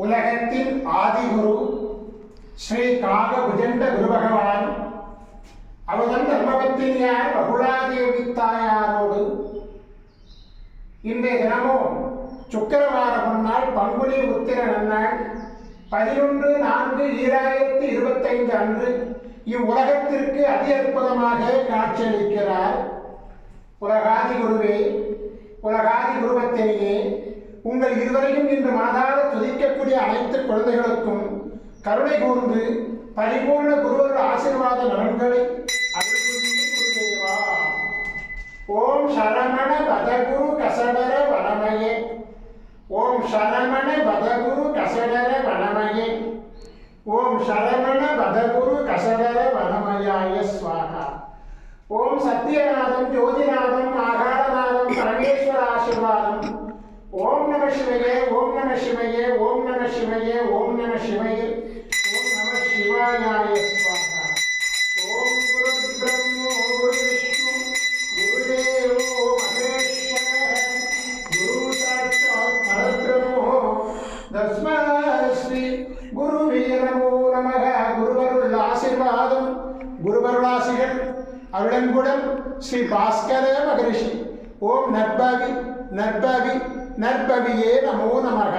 உலகத்தின் ஆதிகுரு ஸ்ரீ காகபுஜண்ட குரு பகவான் அவதன் தர்மபத்தினியார் பகுலாதேவி தாயாரோடு இன்றைய தினமும் சுக்கிரவார முன்னாள் பங்குனி உத்திர நன்னாள் 11/4/2025 அன்று இவ்வுலகத்திற்கு அதி அற்புதமாக காட்சியளிக்கிறார். உலகாதி குருவே, உலகாதி குருபத்தினியே, உங்கள் இருவரையும் இன்று மாதாத துதிக்கக்கூடிய அனைத்து குழந்தைகளுக்கும் கருணை கூர்ந்து பரிபூர்ண குருவருள் ஆசீர்வாத நலன்களை அருள்வா. ஓம் சரமண பதகுரு கசடர வனமயே. ஓம் சரமண பதகுரு கசடர வனமயே. ஓம் சரமண பதகுரு கசடர வனமயாய ஸ்வாஹா. ஓம் சத்யநாதம் ஜோதிநாதம் ஆகாரநாதம் பரமேஸ்வர ஆசீர்வாதம். ஓம் நம சிவயே, ஓம் நம சிவயே, ஓம் நம சிவயே, ஓம் நம சிவயே, ஓம் நம சிவாயாய ஸ்வாஹா. ஓம் குரு பிரம்மோ குரு விஷ்ணு குருதேவோ மகேஸ்வரः குரு சாட்சாத் பரபிரம்மோ தஸ்மை ஸ்ரீ குருவே நமோ நமः. குருவருள் ஆசீர்வாதம், குருவருளாசிகள் அருளன்புடன் ஸ்ரீ பாஸ்கர மகரிஷி. ஓம் நற்பவி நற்பவி நற்பவியே நமோ நமக.